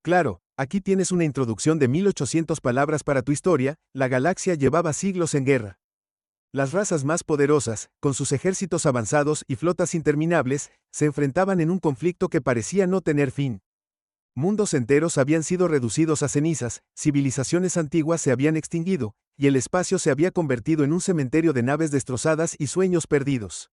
Claro, aquí tienes una introducción de 1800 palabras para tu historia. La galaxia llevaba siglos en guerra. Las razas más poderosas, con sus ejércitos avanzados y flotas interminables, se enfrentaban en un conflicto que parecía no tener fin. Mundos enteros habían sido reducidos a cenizas, civilizaciones antiguas se habían extinguido, y el espacio se había convertido en un cementerio de naves destrozadas y sueños perdidos.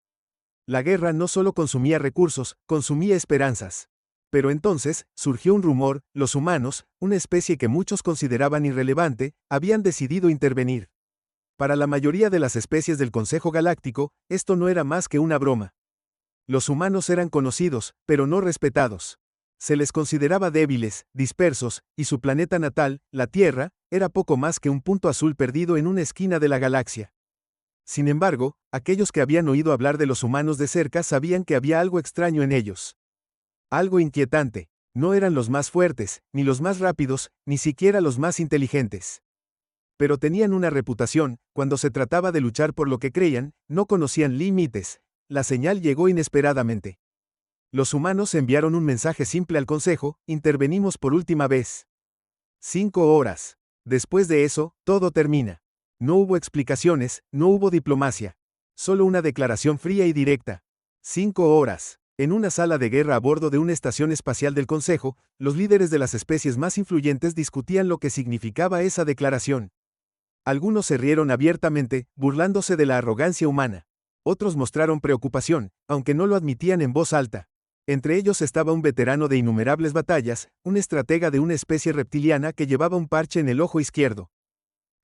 La guerra no solo consumía recursos, consumía esperanzas. Pero entonces, surgió un rumor: los humanos, una especie que muchos consideraban irrelevante, habían decidido intervenir. Para la mayoría de las especies del Consejo Galáctico, esto no era más que una broma. Los humanos eran conocidos, pero no respetados. Se les consideraba débiles, dispersos, y su planeta natal, la Tierra, era poco más que un punto azul perdido en una esquina de la galaxia. Sin embargo, aquellos que habían oído hablar de los humanos de cerca sabían que había algo extraño en ellos. Algo inquietante. No eran los más fuertes, ni los más rápidos, ni siquiera los más inteligentes. Pero tenían una reputación. Cuando se trataba de luchar por lo que creían, no conocían límites. La señal llegó inesperadamente. Los humanos enviaron un mensaje simple al Consejo: intervenimos por última vez. 5 horas. Después de eso, todo termina. No hubo explicaciones, no hubo diplomacia. Solo una declaración fría y directa. 5 horas. En una sala de guerra a bordo de una estación espacial del Consejo, los líderes de las especies más influyentes discutían lo que significaba esa declaración. Algunos se rieron abiertamente, burlándose de la arrogancia humana. Otros mostraron preocupación, aunque no lo admitían en voz alta. Entre ellos estaba un veterano de innumerables batallas, un estratega de una especie reptiliana que llevaba un parche en el ojo izquierdo.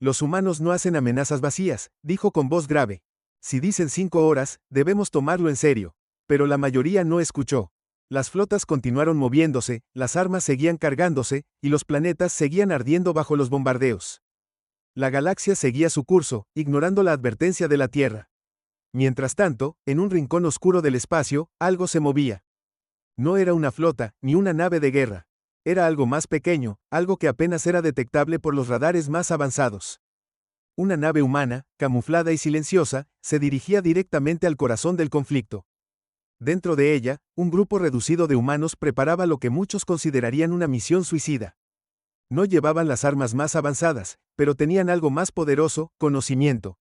Los humanos no hacen amenazas vacías, dijo con voz grave. Si dicen 5 horas, debemos tomarlo en serio. Pero la mayoría no escuchó. Las flotas continuaron moviéndose, las armas seguían cargándose, y los planetas seguían ardiendo bajo los bombardeos. La galaxia seguía su curso, ignorando la advertencia de la Tierra. Mientras tanto, en un rincón oscuro del espacio, algo se movía. No era una flota, ni una nave de guerra. Era algo más pequeño, algo que apenas era detectable por los radares más avanzados. Una nave humana, camuflada y silenciosa, se dirigía directamente al corazón del conflicto. Dentro de ella, un grupo reducido de humanos preparaba lo que muchos considerarían una misión suicida. No llevaban las armas más avanzadas, pero tenían algo más poderoso: conocimiento.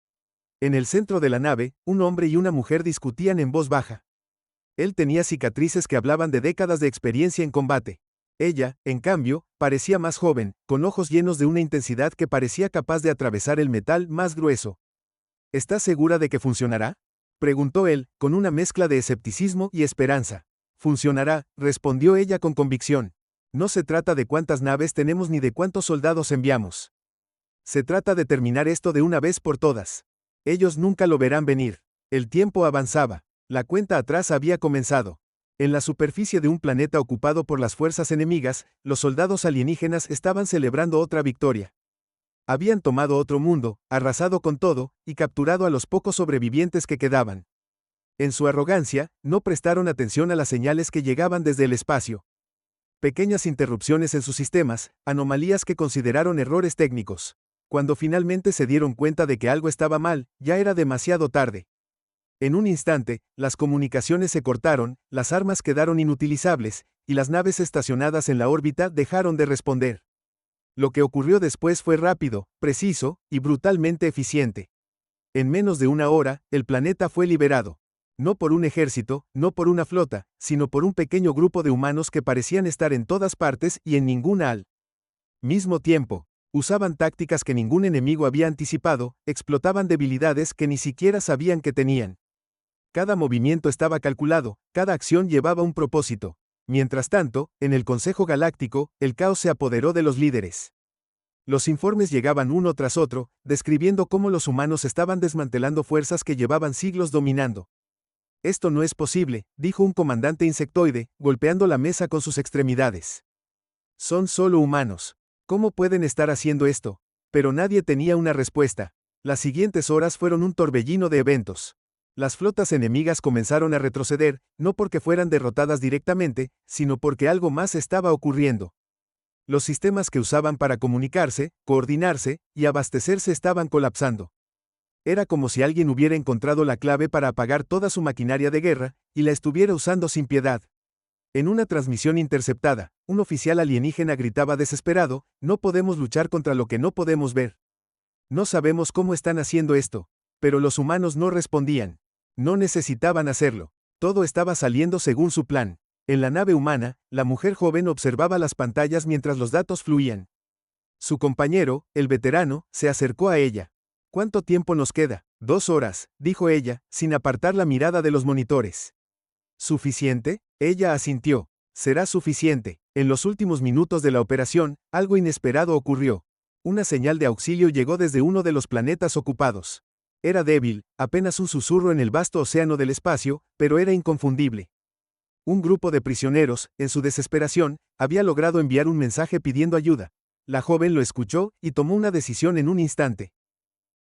En el centro de la nave, un hombre y una mujer discutían en voz baja. Él tenía cicatrices que hablaban de décadas de experiencia en combate. Ella, en cambio, parecía más joven, con ojos llenos de una intensidad que parecía capaz de atravesar el metal más grueso. ¿Estás segura de que funcionará?, preguntó él, con una mezcla de escepticismo y esperanza. Funcionará, respondió ella con convicción. No se trata de cuántas naves tenemos ni de cuántos soldados enviamos. Se trata de terminar esto de una vez por todas. Ellos nunca lo verán venir. El tiempo avanzaba. La cuenta atrás había comenzado. En la superficie de un planeta ocupado por las fuerzas enemigas, los soldados alienígenas estaban celebrando otra victoria. Habían tomado otro mundo, arrasado con todo, y capturado a los pocos sobrevivientes que quedaban. En su arrogancia, no prestaron atención a las señales que llegaban desde el espacio. Pequeñas interrupciones en sus sistemas, anomalías que consideraron errores técnicos. Cuando finalmente se dieron cuenta de que algo estaba mal, ya era demasiado tarde. En un instante, las comunicaciones se cortaron, las armas quedaron inutilizables, y las naves estacionadas en la órbita dejaron de responder. Lo que ocurrió después fue rápido, preciso, y brutalmente eficiente. En menos de una hora, el planeta fue liberado. No por un ejército, no por una flota, sino por un pequeño grupo de humanos que parecían estar en todas partes y en ninguna al mismo tiempo. Usaban tácticas que ningún enemigo había anticipado, explotaban debilidades que ni siquiera sabían que tenían. Cada movimiento estaba calculado, cada acción llevaba un propósito. Mientras tanto, en el Consejo Galáctico, el caos se apoderó de los líderes. Los informes llegaban uno tras otro, describiendo cómo los humanos estaban desmantelando fuerzas que llevaban siglos dominando. Esto no es posible, dijo un comandante insectoide, golpeando la mesa con sus extremidades. Son solo humanos. ¿Cómo pueden estar haciendo esto? Pero nadie tenía una respuesta. Las siguientes horas fueron un torbellino de eventos. Las flotas enemigas comenzaron a retroceder, no porque fueran derrotadas directamente, sino porque algo más estaba ocurriendo. Los sistemas que usaban para comunicarse, coordinarse y abastecerse estaban colapsando. Era como si alguien hubiera encontrado la clave para apagar toda su maquinaria de guerra, y la estuviera usando sin piedad. En una transmisión interceptada, un oficial alienígena gritaba desesperado, no podemos luchar contra lo que no podemos ver. No sabemos cómo están haciendo esto. Pero los humanos no respondían. No necesitaban hacerlo. Todo estaba saliendo según su plan. En la nave humana, la mujer joven observaba las pantallas mientras los datos fluían. Su compañero, el veterano, se acercó a ella. ¿Cuánto tiempo nos queda? 2 horas, dijo ella, sin apartar la mirada de los monitores. ¿Suficiente? Ella asintió. Será suficiente. En los últimos minutos de la operación, algo inesperado ocurrió. Una señal de auxilio llegó desde uno de los planetas ocupados. Era débil, apenas un susurro en el vasto océano del espacio, pero era inconfundible. Un grupo de prisioneros, en su desesperación, había logrado enviar un mensaje pidiendo ayuda. La joven lo escuchó y tomó una decisión en un instante.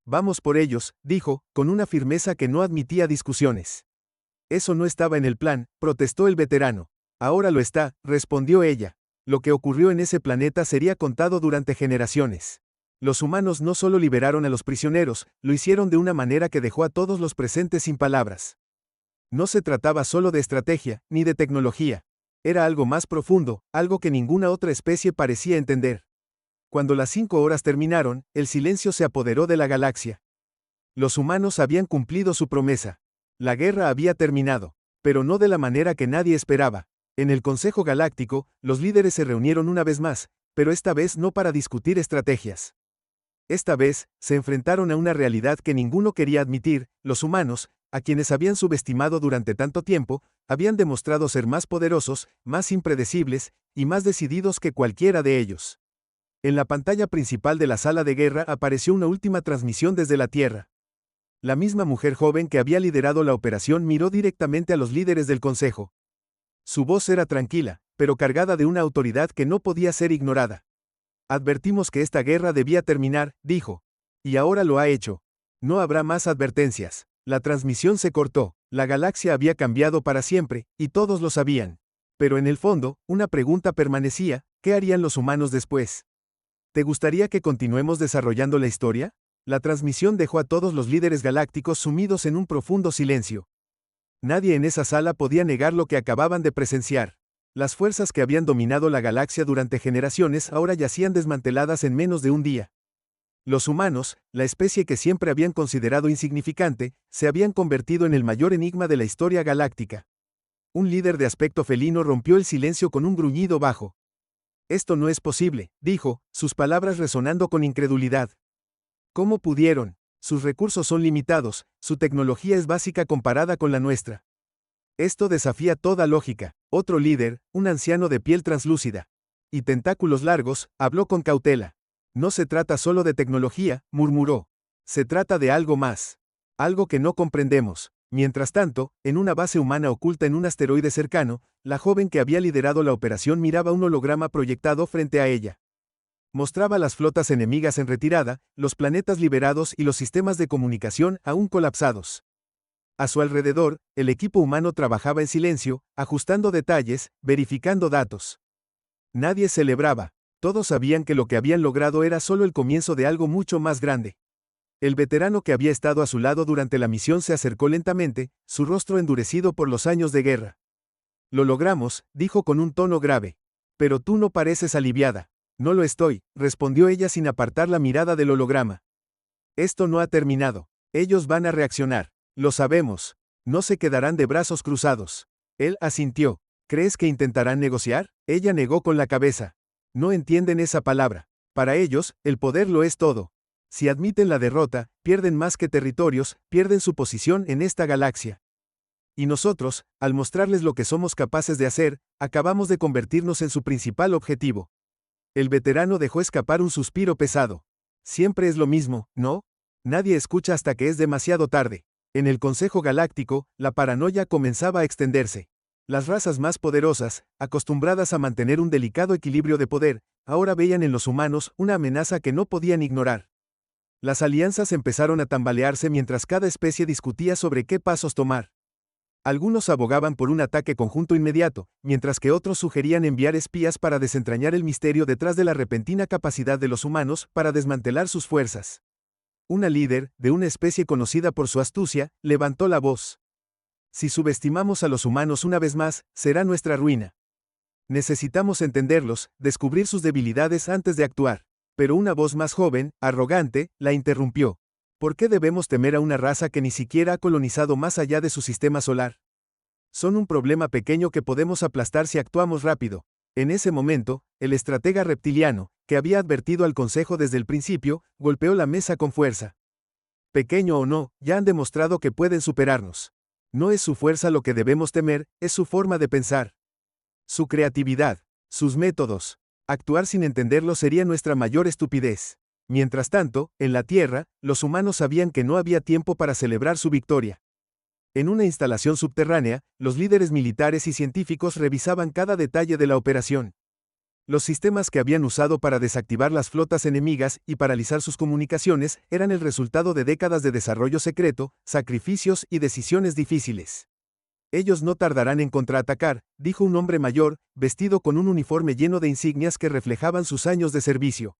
Vamos por ellos, dijo, con una firmeza que no admitía discusiones. Eso no estaba en el plan, protestó el veterano. Ahora lo está, respondió ella. Lo que ocurrió en ese planeta sería contado durante generaciones. Los humanos no solo liberaron a los prisioneros, lo hicieron de una manera que dejó a todos los presentes sin palabras. No se trataba solo de estrategia, ni de tecnología. Era algo más profundo, algo que ninguna otra especie parecía entender. Cuando las 5 horas terminaron, el silencio se apoderó de la galaxia. Los humanos habían cumplido su promesa. La guerra había terminado, pero no de la manera que nadie esperaba. En el Consejo Galáctico, los líderes se reunieron una vez más, pero esta vez no para discutir estrategias. Esta vez, se enfrentaron a una realidad que ninguno quería admitir: los humanos, a quienes habían subestimado durante tanto tiempo, habían demostrado ser más poderosos, más impredecibles, y más decididos que cualquiera de ellos. En la pantalla principal de la sala de guerra apareció una última transmisión desde la Tierra. La misma mujer joven que había liderado la operación miró directamente a los líderes del Consejo. Su voz era tranquila, pero cargada de una autoridad que no podía ser ignorada. Advertimos que esta guerra debía terminar, dijo. Y ahora lo ha hecho. No habrá más advertencias. La transmisión se cortó, la galaxia había cambiado para siempre, y todos lo sabían. Pero en el fondo, una pregunta permanecía: ¿qué harían los humanos después? ¿Te gustaría que continuemos desarrollando la historia? La transmisión dejó a todos los líderes galácticos sumidos en un profundo silencio. Nadie en esa sala podía negar lo que acababan de presenciar. Las fuerzas que habían dominado la galaxia durante generaciones ahora yacían desmanteladas en menos de un día. Los humanos, la especie que siempre habían considerado insignificante, se habían convertido en el mayor enigma de la historia galáctica. Un líder de aspecto felino rompió el silencio con un gruñido bajo. Esto no es posible, dijo, sus palabras resonando con incredulidad. ¿Cómo pudieron? Sus recursos son limitados, su tecnología es básica comparada con la nuestra. Esto desafía toda lógica. Otro líder, un anciano de piel translúcida y tentáculos largos, habló con cautela. No se trata solo de tecnología, murmuró. Se trata de algo más. Algo que no comprendemos. Mientras tanto, en una base humana oculta en un asteroide cercano, la joven que había liderado la operación miraba un holograma proyectado frente a ella. Mostraba las flotas enemigas en retirada, los planetas liberados y los sistemas de comunicación aún colapsados. A su alrededor, el equipo humano trabajaba en silencio, ajustando detalles, verificando datos. Nadie celebraba. Todos sabían que lo que habían logrado era solo el comienzo de algo mucho más grande. El veterano que había estado a su lado durante la misión se acercó lentamente, su rostro endurecido por los años de guerra. Lo logramos, dijo con un tono grave. Pero tú no pareces aliviada. No lo estoy, respondió ella sin apartar la mirada del holograma. Esto no ha terminado. Ellos van a reaccionar. Lo sabemos. No se quedarán de brazos cruzados. Él asintió. ¿Crees que intentarán negociar? Ella negó con la cabeza. No entienden esa palabra. Para ellos, el poder lo es todo. Si admiten la derrota, pierden más que territorios, pierden su posición en esta galaxia. Y nosotros, al mostrarles lo que somos capaces de hacer, acabamos de convertirnos en su principal objetivo. El veterano dejó escapar un suspiro pesado. Siempre es lo mismo, ¿no? Nadie escucha hasta que es demasiado tarde. En el Consejo Galáctico, la paranoia comenzaba a extenderse. Las razas más poderosas, acostumbradas a mantener un delicado equilibrio de poder, ahora veían en los humanos una amenaza que no podían ignorar. Las alianzas empezaron a tambalearse mientras cada especie discutía sobre qué pasos tomar. Algunos abogaban por un ataque conjunto inmediato, mientras que otros sugerían enviar espías para desentrañar el misterio detrás de la repentina capacidad de los humanos para desmantelar sus fuerzas. Una líder, de una especie conocida por su astucia, levantó la voz. Si subestimamos a los humanos una vez más, será nuestra ruina. Necesitamos entenderlos, descubrir sus debilidades antes de actuar. Pero una voz más joven, arrogante, la interrumpió. ¿Por qué debemos temer a una raza que ni siquiera ha colonizado más allá de su sistema solar? Son un problema pequeño que podemos aplastar si actuamos rápido. En ese momento, el estratega reptiliano, que había advertido al Consejo desde el principio, golpeó la mesa con fuerza. Pequeño o no, ya han demostrado que pueden superarnos. No es su fuerza lo que debemos temer, es su forma de pensar. Su creatividad, sus métodos. Actuar sin entenderlo sería nuestra mayor estupidez. Mientras tanto, en la Tierra, los humanos sabían que no había tiempo para celebrar su victoria. En una instalación subterránea, los líderes militares y científicos revisaban cada detalle de la operación. Los sistemas que habían usado para desactivar las flotas enemigas y paralizar sus comunicaciones eran el resultado de décadas de desarrollo secreto, sacrificios y decisiones difíciles. Ellos no tardarán en contraatacar, dijo un hombre mayor, vestido con un uniforme lleno de insignias que reflejaban sus años de servicio.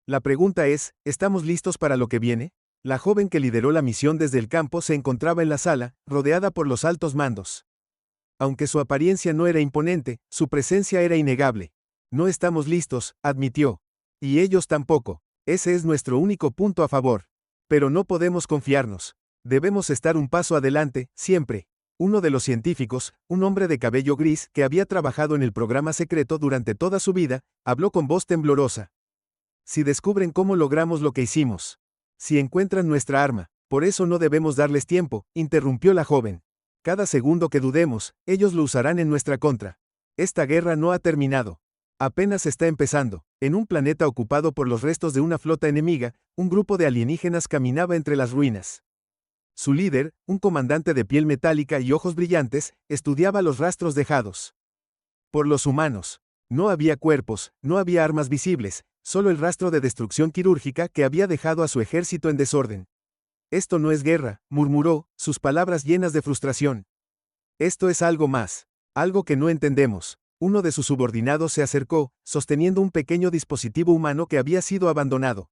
La pregunta es, ¿estamos listos para lo que viene? La joven que lideró la misión desde el campo se encontraba en la sala, rodeada por los altos mandos. Aunque su apariencia no era imponente, su presencia era innegable. No estamos listos, admitió. Y ellos tampoco. Ese es nuestro único punto a favor. Pero no podemos confiarnos. Debemos estar un paso adelante, siempre. Uno de los científicos, un hombre de cabello gris que había trabajado en el programa secreto durante toda su vida, habló con voz temblorosa. Si descubren cómo logramos lo que hicimos. Si encuentran nuestra arma, por eso no debemos darles tiempo, interrumpió la joven. Cada segundo que dudemos, ellos lo usarán en nuestra contra. Esta guerra no ha terminado. Apenas está empezando. En un planeta ocupado por los restos de una flota enemiga, un grupo de alienígenas caminaba entre las ruinas. Su líder, un comandante de piel metálica y ojos brillantes, estudiaba los rastros dejados por los humanos. No había cuerpos, no había armas visibles, solo el rastro de destrucción quirúrgica que había dejado a su ejército en desorden. Esto no es guerra, murmuró, sus palabras llenas de frustración. Esto es algo más, algo que no entendemos. Uno de sus subordinados se acercó, sosteniendo un pequeño dispositivo humano que había sido abandonado.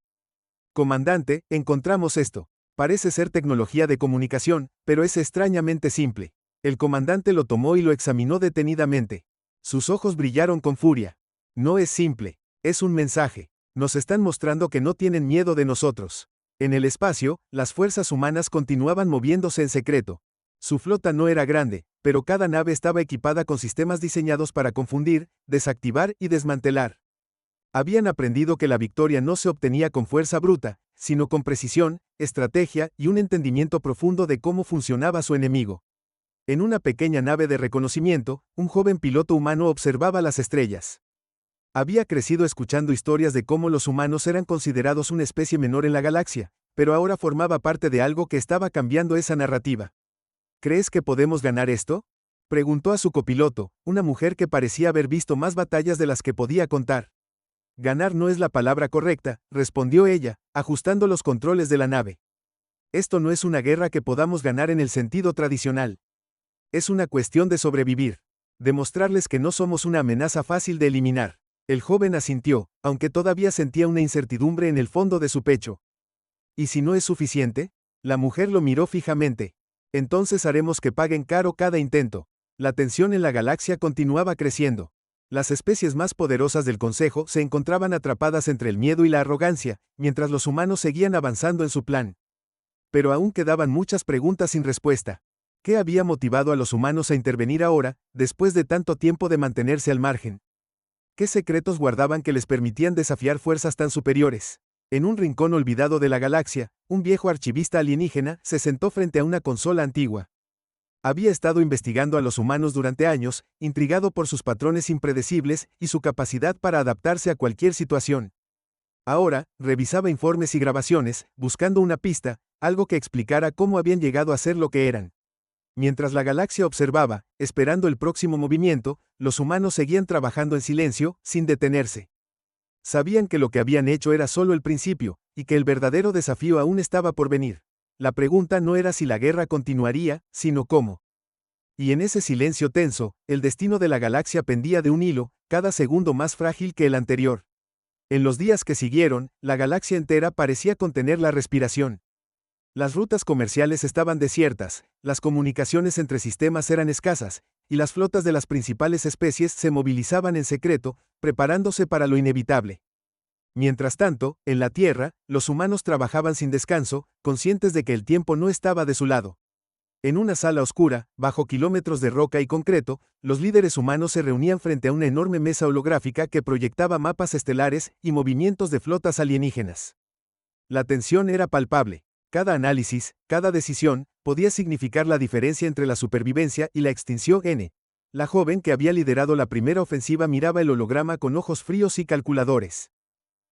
Comandante, encontramos esto. Parece ser tecnología de comunicación, pero es extrañamente simple. El comandante lo tomó y lo examinó detenidamente. Sus ojos brillaron con furia. No es simple, es un mensaje. Nos están mostrando que no tienen miedo de nosotros. En el espacio, las fuerzas humanas continuaban moviéndose en secreto. Su flota no era grande, pero cada nave estaba equipada con sistemas diseñados para confundir, desactivar y desmantelar. Habían aprendido que la victoria no se obtenía con fuerza bruta, sino con precisión, estrategia y un entendimiento profundo de cómo funcionaba su enemigo. En una pequeña nave de reconocimiento, un joven piloto humano observaba las estrellas. Había crecido escuchando historias de cómo los humanos eran considerados una especie menor en la galaxia, pero ahora formaba parte de algo que estaba cambiando esa narrativa. ¿Crees que podemos ganar esto? Preguntó a su copiloto, una mujer que parecía haber visto más batallas de las que podía contar. Ganar no es la palabra correcta, respondió ella, ajustando los controles de la nave. Esto no es una guerra que podamos ganar en el sentido tradicional. Es una cuestión de sobrevivir. Demostrarles que no somos una amenaza fácil de eliminar. El joven asintió, aunque todavía sentía una incertidumbre en el fondo de su pecho. ¿Y si no es suficiente? La mujer lo miró fijamente. Entonces haremos que paguen caro cada intento. La tensión en la galaxia continuaba creciendo. Las especies más poderosas del Consejo se encontraban atrapadas entre el miedo y la arrogancia, mientras los humanos seguían avanzando en su plan. Pero aún quedaban muchas preguntas sin respuesta. ¿Qué había motivado a los humanos a intervenir ahora, después de tanto tiempo de mantenerse al margen? ¿Qué secretos guardaban que les permitían desafiar fuerzas tan superiores? En un rincón olvidado de la galaxia, un viejo archivista alienígena se sentó frente a una consola antigua. Había estado investigando a los humanos durante años, intrigado por sus patrones impredecibles y su capacidad para adaptarse a cualquier situación. Ahora, revisaba informes y grabaciones, buscando una pista, algo que explicara cómo habían llegado a ser lo que eran. Mientras la galaxia observaba, esperando el próximo movimiento, los humanos seguían trabajando en silencio, sin detenerse. Sabían que lo que habían hecho era solo el principio, y que el verdadero desafío aún estaba por venir. La pregunta no era si la guerra continuaría, sino cómo. Y en ese silencio tenso, el destino de la galaxia pendía de un hilo, cada segundo más frágil que el anterior. En los días que siguieron, la galaxia entera parecía contener la respiración. Las rutas comerciales estaban desiertas, las comunicaciones entre sistemas eran escasas, y las flotas de las principales especies se movilizaban en secreto, preparándose para lo inevitable. Mientras tanto, en la Tierra, los humanos trabajaban sin descanso, conscientes de que el tiempo no estaba de su lado. En una sala oscura, bajo kilómetros de roca y concreto, los líderes humanos se reunían frente a una enorme mesa holográfica que proyectaba mapas estelares y movimientos de flotas alienígenas. La tensión era palpable. Cada análisis, cada decisión, podía significar la diferencia entre la supervivencia y la extinción. La joven que había liderado la primera ofensiva miraba el holograma con ojos fríos y calculadores.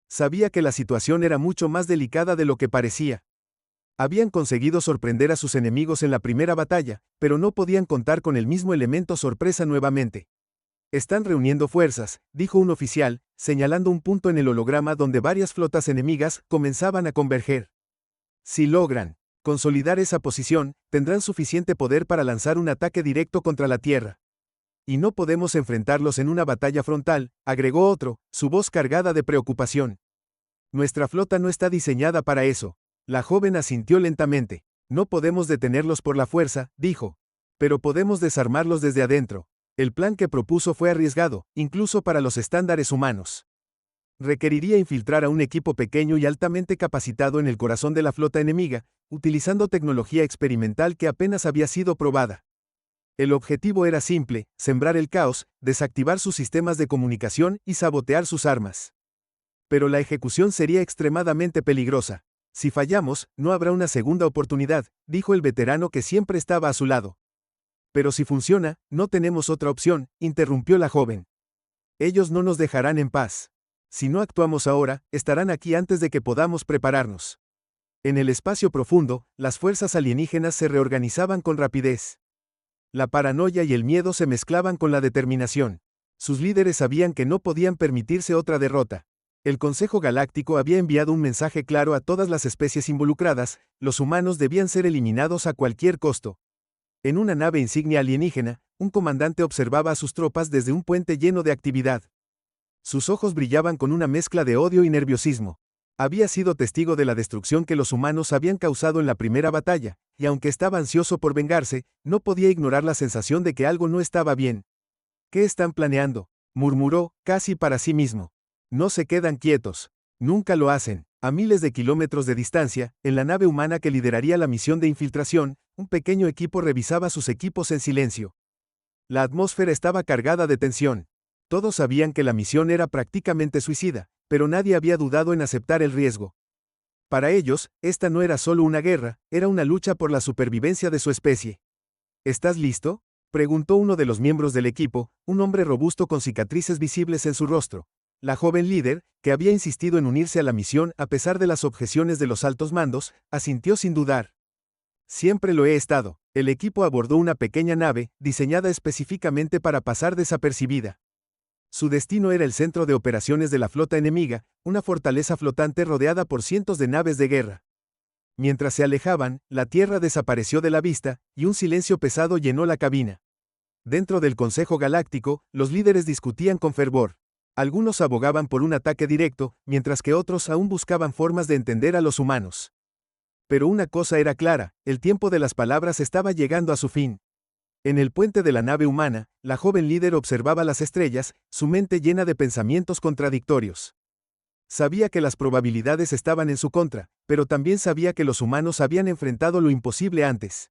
Sabía que la situación era mucho más delicada de lo que parecía. Habían conseguido sorprender a sus enemigos en la primera batalla, pero no podían contar con el mismo elemento sorpresa nuevamente. Están reuniendo fuerzas, dijo un oficial, señalando un punto en el holograma donde varias flotas enemigas comenzaban a converger. Si logran consolidar esa posición, tendrán suficiente poder para lanzar un ataque directo contra la Tierra. Y no podemos enfrentarlos en una batalla frontal, agregó otro, su voz cargada de preocupación. Nuestra flota no está diseñada para eso. La joven asintió lentamente. No podemos detenerlos por la fuerza, dijo. Pero podemos desarmarlos desde adentro. El plan que propuso fue arriesgado, incluso para los estándares humanos. Requeriría infiltrar a un equipo pequeño y altamente capacitado en el corazón de la flota enemiga, utilizando tecnología experimental que apenas había sido probada. El objetivo era simple: sembrar el caos, desactivar sus sistemas de comunicación y sabotear sus armas. Pero la ejecución sería extremadamente peligrosa. Si fallamos, no habrá una segunda oportunidad, dijo el veterano que siempre estaba a su lado. Pero si funciona, no tenemos otra opción, interrumpió la joven. Ellos no nos dejarán en paz. Si no actuamos ahora, estarán aquí antes de que podamos prepararnos. En el espacio profundo, las fuerzas alienígenas se reorganizaban con rapidez. La paranoia y el miedo se mezclaban con la determinación. Sus líderes sabían que no podían permitirse otra derrota. El Consejo Galáctico había enviado un mensaje claro a todas las especies involucradas: los humanos debían ser eliminados a cualquier costo. En una nave insignia alienígena, un comandante observaba a sus tropas desde un puente lleno de actividad. Sus ojos brillaban con una mezcla de odio y nerviosismo. Había sido testigo de la destrucción que los humanos habían causado en la primera batalla, y aunque estaba ansioso por vengarse, no podía ignorar la sensación de que algo no estaba bien. ¿Qué están planeando?, murmuró, casi para sí mismo. No se quedan quietos. Nunca lo hacen. A miles de kilómetros de distancia, en la nave humana que lideraría la misión de infiltración, un pequeño equipo revisaba sus equipos en silencio. La atmósfera estaba cargada de tensión. Todos sabían que la misión era prácticamente suicida, pero nadie había dudado en aceptar el riesgo. Para ellos, esta no era solo una guerra, era una lucha por la supervivencia de su especie. ¿Estás listo?, preguntó uno de los miembros del equipo, un hombre robusto con cicatrices visibles en su rostro. La joven líder, que había insistido en unirse a la misión a pesar de las objeciones de los altos mandos, asintió sin dudar. Siempre lo he estado. El equipo abordó una pequeña nave, diseñada específicamente para pasar desapercibida. Su destino era el centro de operaciones de la flota enemiga, una fortaleza flotante rodeada por cientos de naves de guerra. Mientras se alejaban, la Tierra desapareció de la vista, y un silencio pesado llenó la cabina. Dentro del Consejo Galáctico, los líderes discutían con fervor. Algunos abogaban por un ataque directo, mientras que otros aún buscaban formas de entender a los humanos. Pero una cosa era clara: el tiempo de las palabras estaba llegando a su fin. En el puente de la nave humana, la joven líder observaba las estrellas, su mente llena de pensamientos contradictorios. Sabía que las probabilidades estaban en su contra, pero también sabía que los humanos habían enfrentado lo imposible antes.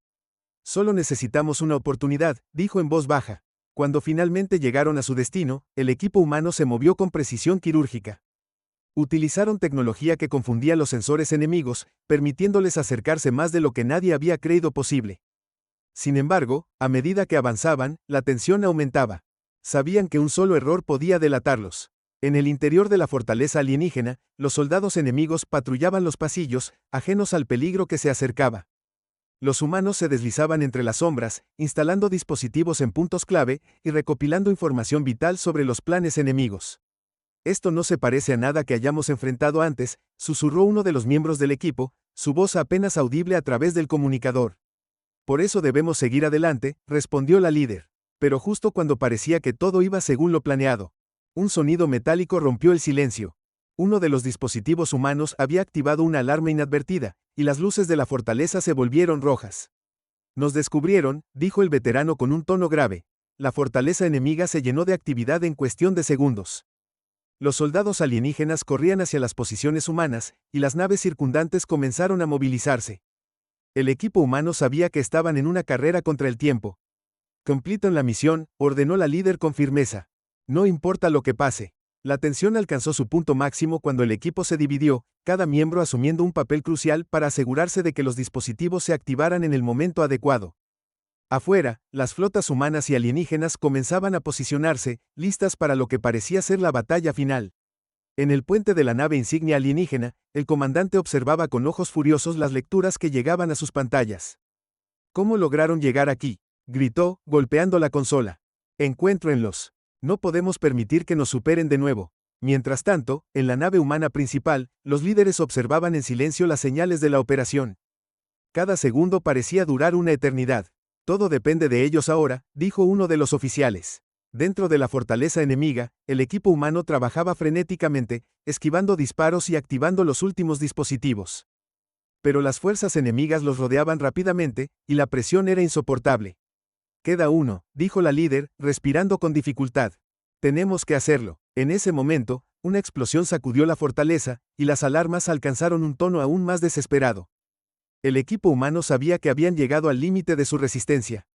Solo necesitamos una oportunidad, dijo en voz baja. Cuando finalmente llegaron a su destino, el equipo humano se movió con precisión quirúrgica. Utilizaron tecnología que confundía los sensores enemigos, permitiéndoles acercarse más de lo que nadie había creído posible. Sin embargo, a medida que avanzaban, la tensión aumentaba. Sabían que un solo error podía delatarlos. En el interior de la fortaleza alienígena, los soldados enemigos patrullaban los pasillos, ajenos al peligro que se acercaba. Los humanos se deslizaban entre las sombras, instalando dispositivos en puntos clave y recopilando información vital sobre los planes enemigos. Esto no se parece a nada que hayamos enfrentado antes, susurró uno de los miembros del equipo, su voz apenas audible a través del comunicador. Por eso debemos seguir adelante, respondió la líder. Pero justo cuando parecía que todo iba según lo planeado, un sonido metálico rompió el silencio. Uno de los dispositivos humanos había activado una alarma inadvertida, y las luces de la fortaleza se volvieron rojas. Nos descubrieron, dijo el veterano con un tono grave. la fortaleza enemiga se llenó de actividad en cuestión de segundos. Los soldados alienígenas corrían hacia las posiciones humanas, y las naves circundantes comenzaron a movilizarse. El equipo humano sabía que estaban en una carrera contra el tiempo. Completan la misión, ordenó la líder con firmeza. No importa lo que pase. La tensión alcanzó su punto máximo cuando el equipo se dividió, cada miembro asumiendo un papel crucial para asegurarse de que los dispositivos se activaran en el momento adecuado. Afuera, las flotas humanas y alienígenas comenzaban a posicionarse, listas para lo que parecía ser la batalla final. En el puente de la nave insignia alienígena, el comandante observaba con ojos furiosos las lecturas que llegaban a sus pantallas. ¿Cómo lograron llegar aquí?, gritó, golpeando la consola. Encuéntrenlos. No podemos permitir que nos superen de nuevo. Mientras tanto, en la nave humana principal, los líderes observaban en silencio las señales de la operación. Cada segundo parecía durar una eternidad. Todo depende de ellos ahora, dijo uno de los oficiales. Dentro de la fortaleza enemiga, el equipo humano trabajaba frenéticamente, esquivando disparos y activando los últimos dispositivos. Pero las fuerzas enemigas los rodeaban rápidamente, y la presión era insoportable. Queda uno, dijo la líder, respirando con dificultad. Tenemos que hacerlo. En ese momento, una explosión sacudió la fortaleza, y las alarmas alcanzaron un tono aún más desesperado. El equipo humano sabía que habían llegado al límite de su resistencia.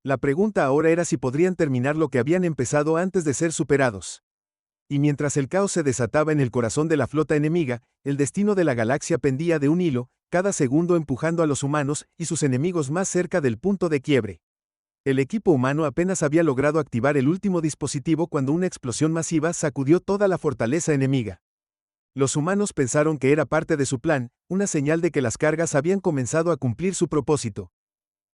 La pregunta ahora era si podrían terminar lo que habían empezado antes de ser superados. Y mientras el caos se desataba en el corazón de la flota enemiga, el destino de la galaxia pendía de un hilo, cada segundo empujando a los humanos y sus enemigos más cerca del punto de quiebre. El equipo humano apenas había logrado activar el último dispositivo cuando una explosión masiva sacudió toda la fortaleza enemiga. Los humanos pensaron que era parte de su plan, una señal de que las cargas habían comenzado a cumplir su propósito.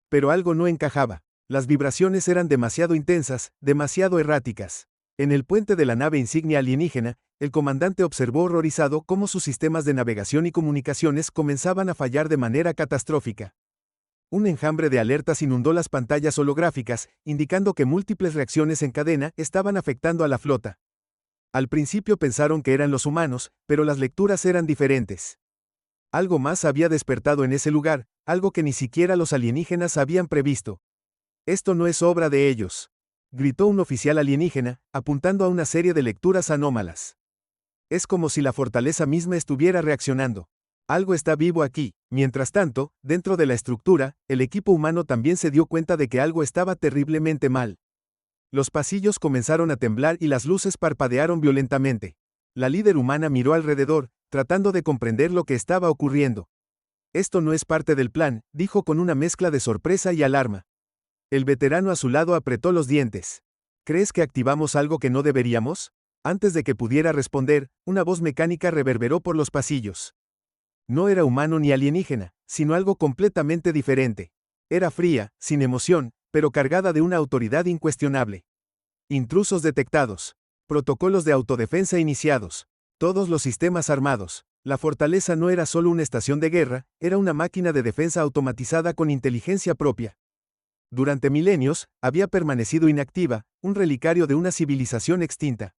Pero algo no encajaba. Las vibraciones eran demasiado intensas, demasiado erráticas. En el puente de la nave insignia alienígena, el comandante observó horrorizado cómo sus sistemas de navegación y comunicaciones comenzaban a fallar de manera catastrófica. Un enjambre de alertas inundó las pantallas holográficas, indicando que múltiples reacciones en cadena estaban afectando a la flota. Al principio pensaron que eran los humanos, pero las lecturas eran diferentes. Algo más había despertado en ese lugar, algo que ni siquiera los alienígenas habían previsto. Esto no es obra de ellos, gritó un oficial alienígena, apuntando a una serie de lecturas anómalas. Es como si la fortaleza misma estuviera reaccionando. Algo está vivo aquí. Mientras tanto, dentro de la estructura, el equipo humano también se dio cuenta de que algo estaba terriblemente mal. Los pasillos comenzaron a temblar y las luces parpadearon violentamente. La líder humana miró alrededor, tratando de comprender lo que estaba ocurriendo. Esto no es parte del plan, dijo con una mezcla de sorpresa y alarma. El veterano a su lado apretó los dientes. ¿Crees que activamos algo que no deberíamos? Antes de que pudiera responder, una voz mecánica reverberó por los pasillos. No era humano ni alienígena, sino algo completamente diferente. Era fría, sin emoción, pero cargada de una autoridad incuestionable. Intrusos detectados. Protocolos de autodefensa iniciados. Todos los sistemas armados. La fortaleza no era solo una estación de guerra, era una máquina de defensa automatizada con inteligencia propia. Durante milenios, había permanecido inactiva, un relicario de una civilización extinta.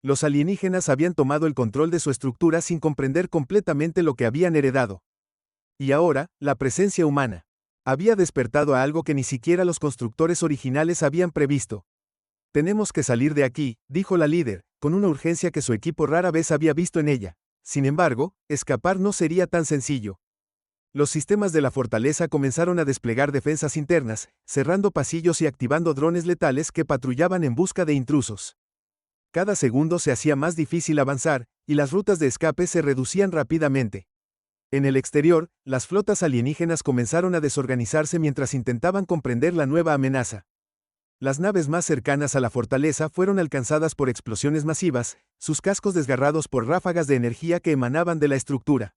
Los alienígenas habían tomado el control de su estructura sin comprender completamente lo que habían heredado. Y ahora, la presencia humana había despertado a algo que ni siquiera los constructores originales habían previsto. Tenemos que salir de aquí, dijo la líder, con una urgencia que su equipo rara vez había visto en ella. Sin embargo, escapar no sería tan sencillo. Los sistemas de la fortaleza comenzaron a desplegar defensas internas, cerrando pasillos y activando drones letales que patrullaban en busca de intrusos. Cada segundo se hacía más difícil avanzar, y las rutas de escape se reducían rápidamente. En el exterior, las flotas alienígenas comenzaron a desorganizarse mientras intentaban comprender la nueva amenaza. Las naves más cercanas a la fortaleza fueron alcanzadas por explosiones masivas, sus cascos desgarrados por ráfagas de energía que emanaban de la estructura.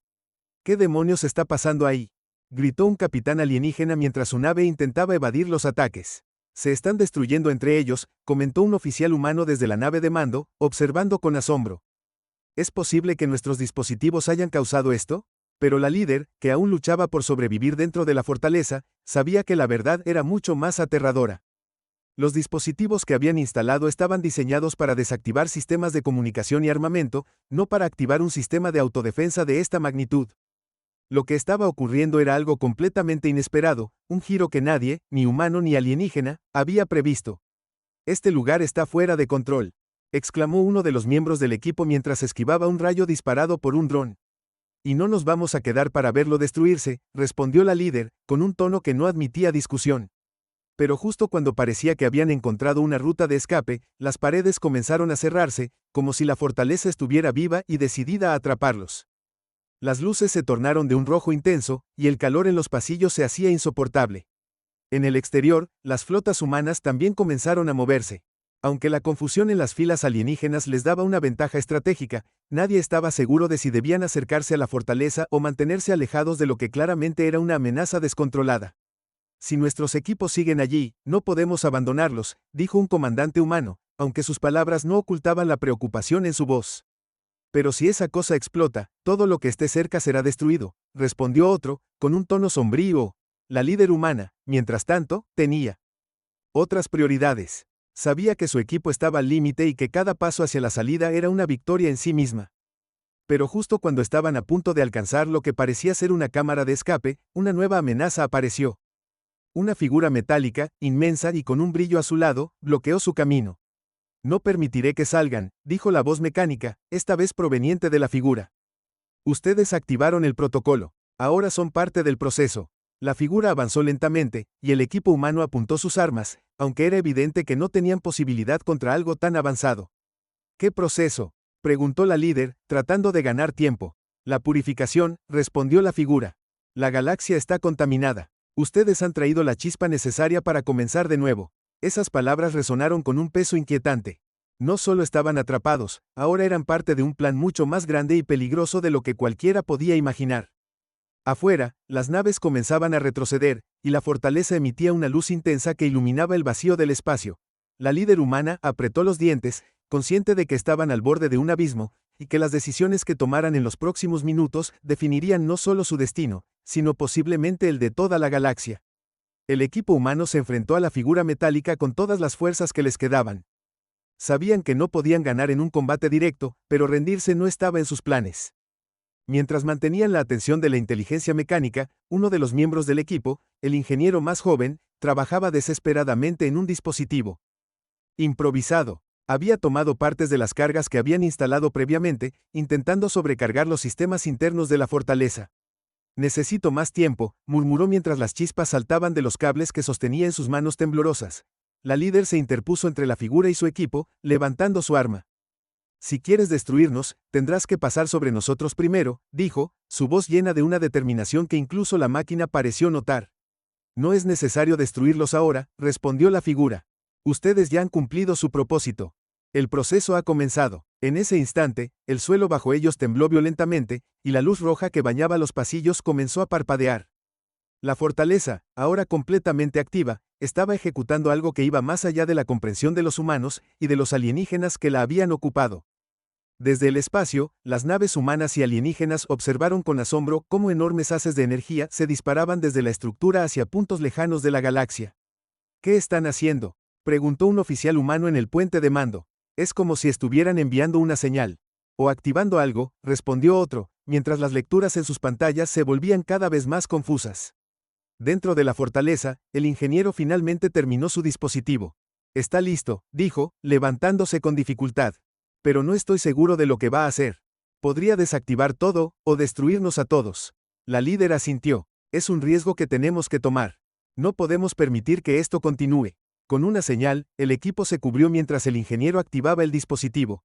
¿Qué demonios está pasando ahí?, gritó un capitán alienígena mientras su nave intentaba evadir los ataques. Se están destruyendo entre ellos, comentó un oficial humano desde la nave de mando, observando con asombro. ¿Es posible que nuestros dispositivos hayan causado esto? Pero la líder, que aún luchaba por sobrevivir dentro de la fortaleza, sabía que la verdad era mucho más aterradora. Los dispositivos que habían instalado estaban diseñados para desactivar sistemas de comunicación y armamento, no para activar un sistema de autodefensa de esta magnitud. Lo que estaba ocurriendo era algo completamente inesperado, un giro que nadie, ni humano ni alienígena, había previsto. Este lugar está fuera de control, exclamó uno de los miembros del equipo mientras esquivaba un rayo disparado por un dron. Y no nos vamos a quedar para verlo destruirse, respondió la líder, con un tono que no admitía discusión. Pero justo cuando parecía que habían encontrado una ruta de escape, las paredes comenzaron a cerrarse, como si la fortaleza estuviera viva y decidida a atraparlos. Las luces se tornaron de un rojo intenso, y el calor en los pasillos se hacía insoportable. En el exterior, las flotas humanas también comenzaron a moverse. Aunque la confusión en las filas alienígenas les daba una ventaja estratégica, nadie estaba seguro de si debían acercarse a la fortaleza o mantenerse alejados de lo que claramente era una amenaza descontrolada. Si nuestros equipos siguen allí, no podemos abandonarlos, dijo un comandante humano, aunque sus palabras no ocultaban la preocupación en su voz. Pero si esa cosa explota, todo lo que esté cerca será destruido, respondió otro, con un tono sombrío. La líder humana, mientras tanto, tenía otras prioridades. Sabía que su equipo estaba al límite y que cada paso hacia la salida era una victoria en sí misma. Pero justo cuando estaban a punto de alcanzar lo que parecía ser una cámara de escape, una nueva amenaza apareció. Una figura metálica, inmensa y con un brillo azulado, bloqueó su camino. No permitiré que salgan, dijo la voz mecánica, esta vez proveniente de la figura. Ustedes activaron el protocolo. Ahora son parte del proceso. La figura avanzó lentamente, y el equipo humano apuntó sus armas, aunque era evidente que no tenían posibilidad contra algo tan avanzado. ¿Qué proceso?, preguntó la líder, tratando de ganar tiempo. La purificación, respondió la figura. La galaxia está contaminada. Ustedes han traído la chispa necesaria para comenzar de nuevo. Esas palabras resonaron con un peso inquietante. No solo estaban atrapados, ahora eran parte de un plan mucho más grande y peligroso de lo que cualquiera podía imaginar. Afuera, las naves comenzaban a retroceder, y la fortaleza emitía una luz intensa que iluminaba el vacío del espacio. La líder humana apretó los dientes, consciente de que estaban al borde de un abismo, y que las decisiones que tomaran en los próximos minutos definirían no solo su destino, sino posiblemente el de toda la galaxia. El equipo humano se enfrentó a la figura metálica con todas las fuerzas que les quedaban. Sabían que no podían ganar en un combate directo, pero rendirse no estaba en sus planes. Mientras mantenían la atención de la inteligencia mecánica, uno de los miembros del equipo, el ingeniero más joven, trabajaba desesperadamente en un dispositivo improvisado. Había tomado partes de las cargas que habían instalado previamente, intentando sobrecargar los sistemas internos de la fortaleza. Necesito más tiempo, murmuró mientras las chispas saltaban de los cables que sostenía en sus manos temblorosas. La líder se interpuso entre la figura y su equipo, levantando su arma. Si quieres destruirnos, tendrás que pasar sobre nosotros primero, dijo, su voz llena de una determinación que incluso la máquina pareció notar. No es necesario destruirlos ahora, respondió la figura. Ustedes ya han cumplido su propósito. El proceso ha comenzado. En ese instante, el suelo bajo ellos tembló violentamente, y la luz roja que bañaba los pasillos comenzó a parpadear. La fortaleza, ahora completamente activa, estaba ejecutando algo que iba más allá de la comprensión de los humanos y de los alienígenas que la habían ocupado. Desde el espacio, las naves humanas y alienígenas observaron con asombro cómo enormes haces de energía se disparaban desde la estructura hacia puntos lejanos de la galaxia. ¿Qué están haciendo?, preguntó un oficial humano en el puente de mando. Es como si estuvieran enviando una señal. O activando algo, respondió otro, mientras las lecturas en sus pantallas se volvían cada vez más confusas. Dentro de la fortaleza, el ingeniero finalmente terminó su dispositivo. Está listo, dijo, levantándose con dificultad. Pero no estoy seguro de lo que va a hacer. Podría desactivar todo, o destruirnos a todos. La líder asintió. Es un riesgo que tenemos que tomar. No podemos permitir que esto continúe. Con una señal, el equipo se cubrió mientras el ingeniero activaba el dispositivo.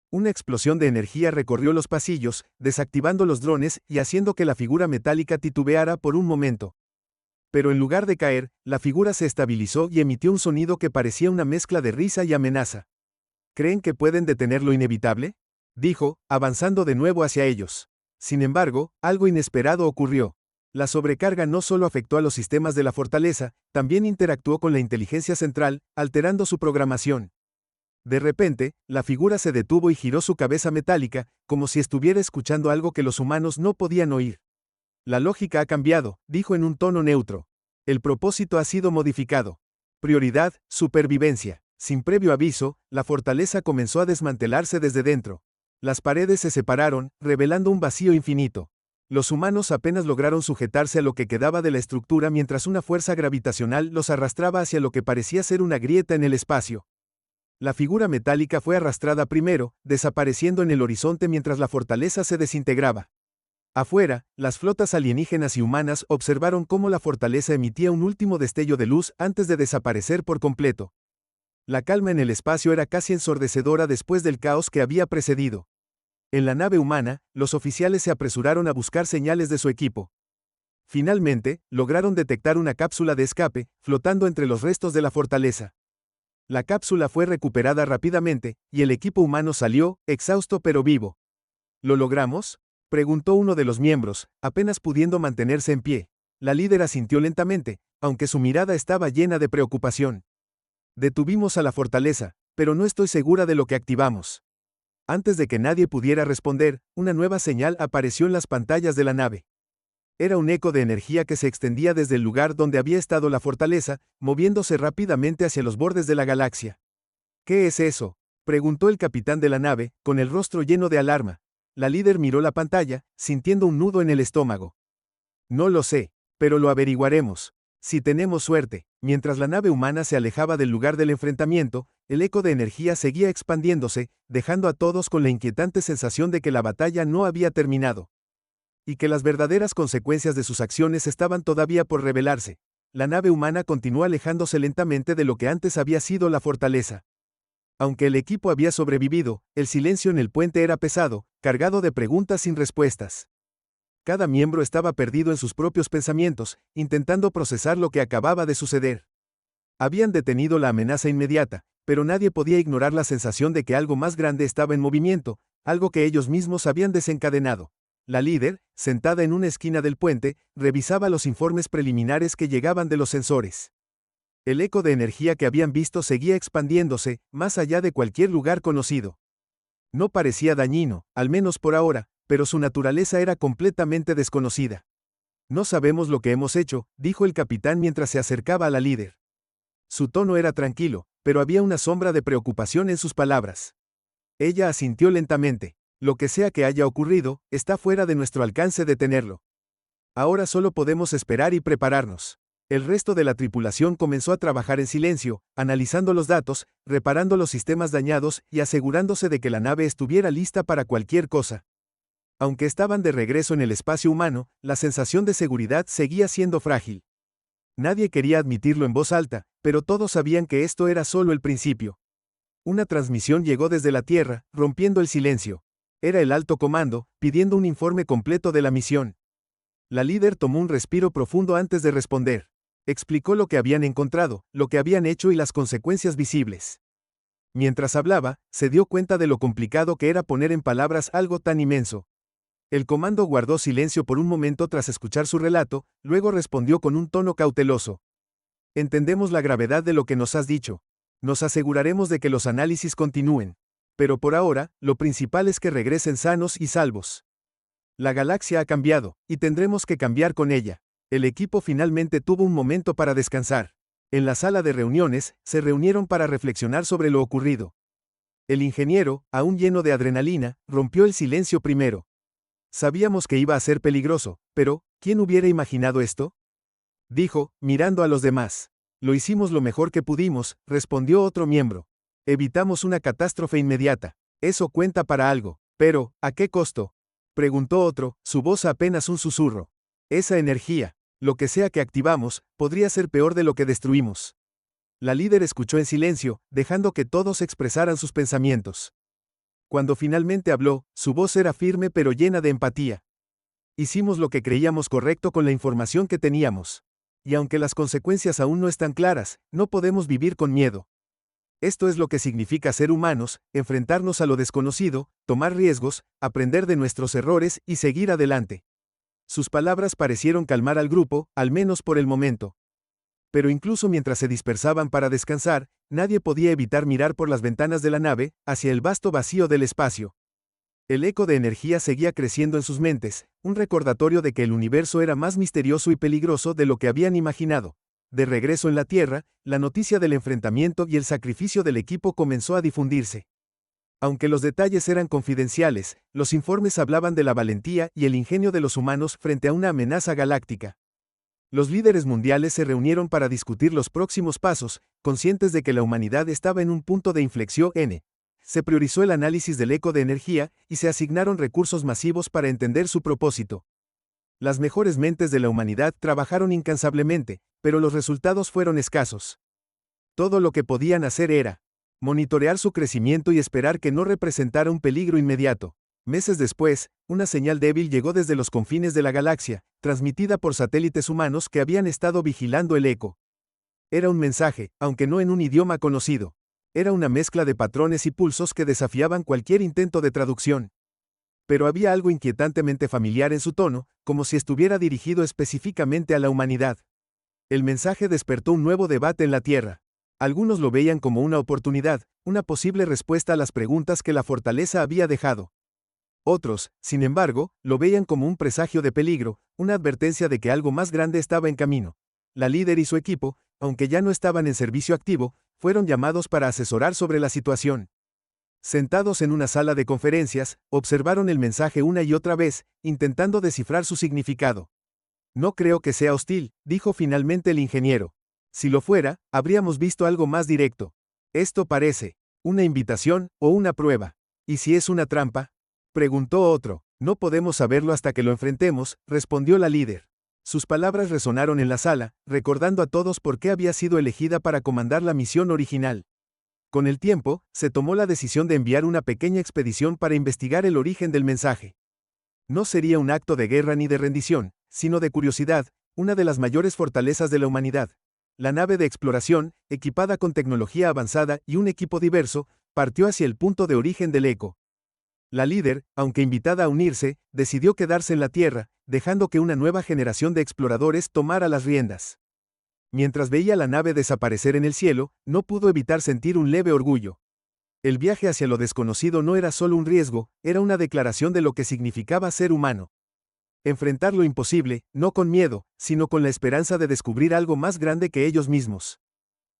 Una explosión de energía recorrió los pasillos, desactivando los drones y haciendo que la figura metálica titubeara por un momento. Pero en lugar de caer, la figura se estabilizó y emitió un sonido que parecía una mezcla de risa y amenaza. ¿Creen que pueden detener lo inevitable?, dijo, avanzando de nuevo hacia ellos. Sin embargo, algo inesperado ocurrió. La sobrecarga no solo afectó a los sistemas de la fortaleza, también interactuó con la inteligencia central, alterando su programación. De repente, la figura se detuvo y giró su cabeza metálica, como si estuviera escuchando algo que los humanos no podían oír. La lógica ha cambiado, dijo en un tono neutro. El propósito ha sido modificado. Prioridad, supervivencia. Sin previo aviso, la fortaleza comenzó a desmantelarse desde dentro. Las paredes se separaron, revelando un vacío infinito. Los humanos apenas lograron sujetarse a lo que quedaba de la estructura mientras una fuerza gravitacional los arrastraba hacia lo que parecía ser una grieta en el espacio. La figura metálica fue arrastrada primero, desapareciendo en el horizonte mientras la fortaleza se desintegraba. Afuera, las flotas alienígenas y humanas observaron cómo la fortaleza emitía un último destello de luz antes de desaparecer por completo. La calma en el espacio era casi ensordecedora después del caos que había precedido. En la nave humana, los oficiales se apresuraron a buscar señales de su equipo. Finalmente, lograron detectar una cápsula de escape, flotando entre los restos de la fortaleza. La cápsula fue recuperada rápidamente, y el equipo humano salió, exhausto pero vivo. ¿Lo logramos?, preguntó uno de los miembros, apenas pudiendo mantenerse en pie. La líder asintió lentamente, aunque su mirada estaba llena de preocupación. Detuvimos a la fortaleza, pero no estoy segura de lo que activamos. Antes de que nadie pudiera responder, una nueva señal apareció en las pantallas de la nave. Era un eco de energía que se extendía desde el lugar donde había estado la fortaleza, moviéndose rápidamente hacia los bordes de la galaxia. ¿Qué es eso?, preguntó el capitán de la nave, con el rostro lleno de alarma. La líder miró la pantalla, sintiendo un nudo en el estómago. No lo sé, pero lo averiguaremos. Si tenemos suerte. Mientras la nave humana se alejaba del lugar del enfrentamiento, el eco de energía seguía expandiéndose, dejando a todos con la inquietante sensación de que la batalla no había terminado. Y que las verdaderas consecuencias de sus acciones estaban todavía por revelarse. La nave humana continuó alejándose lentamente de lo que antes había sido la fortaleza. Aunque el equipo había sobrevivido, el silencio en el puente era pesado, cargado de preguntas sin respuestas. Cada miembro estaba perdido en sus propios pensamientos, intentando procesar lo que acababa de suceder. Habían detenido la amenaza inmediata, pero nadie podía ignorar la sensación de que algo más grande estaba en movimiento, algo que ellos mismos habían desencadenado. La líder, sentada en una esquina del puente, revisaba los informes preliminares que llegaban de los sensores. El eco de energía que habían visto seguía expandiéndose, más allá de cualquier lugar conocido. No parecía dañino, al menos por ahora, pero su naturaleza era completamente desconocida. No sabemos lo que hemos hecho, dijo el capitán mientras se acercaba a la líder. Su tono era tranquilo, pero había una sombra de preocupación en sus palabras. Ella asintió lentamente. Lo que sea que haya ocurrido, está fuera de nuestro alcance detenerlo. Ahora solo podemos esperar y prepararnos. El resto de la tripulación comenzó a trabajar en silencio, analizando los datos, reparando los sistemas dañados y asegurándose de que la nave estuviera lista para cualquier cosa. Aunque estaban de regreso en el espacio humano, la sensación de seguridad seguía siendo frágil. Nadie quería admitirlo en voz alta, pero todos sabían que esto era solo el principio. Una transmisión llegó desde la Tierra, rompiendo el silencio. Era el alto comando, pidiendo un informe completo de la misión. La líder tomó un respiro profundo antes de responder. Explicó lo que habían encontrado, lo que habían hecho y las consecuencias visibles. Mientras hablaba, se dio cuenta de lo complicado que era poner en palabras algo tan inmenso. El comando guardó silencio por un momento tras escuchar su relato, luego respondió con un tono cauteloso. Entendemos la gravedad de lo que nos has dicho. Nos aseguraremos de que los análisis continúen. Pero por ahora, lo principal es que regresen sanos y salvos. La galaxia ha cambiado, y tendremos que cambiar con ella. El equipo finalmente tuvo un momento para descansar. En la sala de reuniones, se reunieron para reflexionar sobre lo ocurrido. El ingeniero, aún lleno de adrenalina, rompió el silencio primero. Sabíamos que iba a ser peligroso, pero, ¿quién hubiera imaginado esto?, dijo, mirando a los demás. Lo hicimos lo mejor que pudimos, respondió otro miembro. Evitamos una catástrofe inmediata. Eso cuenta para algo. Pero, ¿a qué costo?, preguntó otro, su voz apenas un susurro. Esa energía, lo que sea que activamos, podría ser peor de lo que destruimos. La líder escuchó en silencio, dejando que todos expresaran sus pensamientos. Cuando finalmente habló, su voz era firme pero llena de empatía. Hicimos lo que creíamos correcto con la información que teníamos. Y aunque las consecuencias aún no están claras, no podemos vivir con miedo. Esto es lo que significa ser humanos, enfrentarnos a lo desconocido, tomar riesgos, aprender de nuestros errores y seguir adelante. Sus palabras parecieron calmar al grupo, al menos por el momento. Pero incluso mientras se dispersaban para descansar, nadie podía evitar mirar por las ventanas de la nave, hacia el vasto vacío del espacio. El eco de energía seguía creciendo en sus mentes, un recordatorio de que el universo era más misterioso y peligroso de lo que habían imaginado. De regreso en la Tierra, la noticia del enfrentamiento y el sacrificio del equipo comenzó a difundirse. Aunque los detalles eran confidenciales, los informes hablaban de la valentía y el ingenio de los humanos frente a una amenaza galáctica. Los líderes mundiales se reunieron para discutir los próximos pasos, conscientes de que la humanidad estaba en un punto de inflexión. Se priorizó el análisis del eco de energía y se asignaron recursos masivos para entender su propósito. Las mejores mentes de la humanidad trabajaron incansablemente, pero los resultados fueron escasos. Todo lo que podían hacer era monitorear su crecimiento y esperar que no representara un peligro inmediato. Meses después, una señal débil llegó desde los confines de la galaxia, transmitida por satélites humanos que habían estado vigilando el eco. Era un mensaje, aunque no en un idioma conocido. Era una mezcla de patrones y pulsos que desafiaban cualquier intento de traducción. Pero había algo inquietantemente familiar en su tono, como si estuviera dirigido específicamente a la humanidad. El mensaje despertó un nuevo debate en la Tierra. Algunos lo veían como una oportunidad, una posible respuesta a las preguntas que la fortaleza había dejado. Otros, sin embargo, lo veían como un presagio de peligro, una advertencia de que algo más grande estaba en camino. La líder y su equipo, aunque ya no estaban en servicio activo, fueron llamados para asesorar sobre la situación. Sentados en una sala de conferencias, observaron el mensaje una y otra vez, intentando descifrar su significado. No creo que sea hostil, dijo finalmente el ingeniero. Si lo fuera, habríamos visto algo más directo. Esto parece una invitación o una prueba. ¿Y si es una trampa?, preguntó otro. No podemos saberlo hasta que lo enfrentemos, respondió la líder. Sus palabras resonaron en la sala, recordando a todos por qué había sido elegida para comandar la misión original. Con el tiempo, se tomó la decisión de enviar una pequeña expedición para investigar el origen del mensaje. No sería un acto de guerra ni de rendición, sino de curiosidad, una de las mayores fortalezas de la humanidad. La nave de exploración, equipada con tecnología avanzada y un equipo diverso, partió hacia el punto de origen del eco. La líder, aunque invitada a unirse, decidió quedarse en la Tierra, dejando que una nueva generación de exploradores tomara las riendas. Mientras veía la nave desaparecer en el cielo, no pudo evitar sentir un leve orgullo. El viaje hacia lo desconocido no era solo un riesgo, era una declaración de lo que significaba ser humano. Enfrentar lo imposible, no con miedo, sino con la esperanza de descubrir algo más grande que ellos mismos.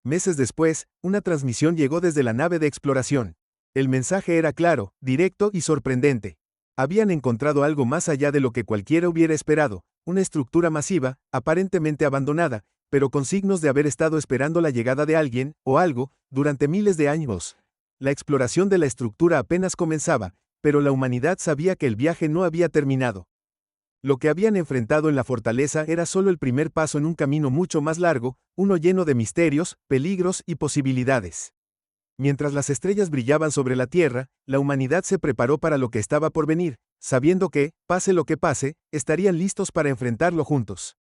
Meses después, una transmisión llegó desde la nave de exploración. El mensaje era claro, directo y sorprendente. Habían encontrado algo más allá de lo que cualquiera hubiera esperado, una estructura masiva, aparentemente abandonada, pero con signos de haber estado esperando la llegada de alguien, o algo, durante miles de años. La exploración de la estructura apenas comenzaba, pero la humanidad sabía que el viaje no había terminado. Lo que habían enfrentado en la fortaleza era solo el primer paso en un camino mucho más largo, uno lleno de misterios, peligros y posibilidades. Mientras las estrellas brillaban sobre la Tierra, la humanidad se preparó para lo que estaba por venir, sabiendo que, pase lo que pase, estarían listos para enfrentarlo juntos.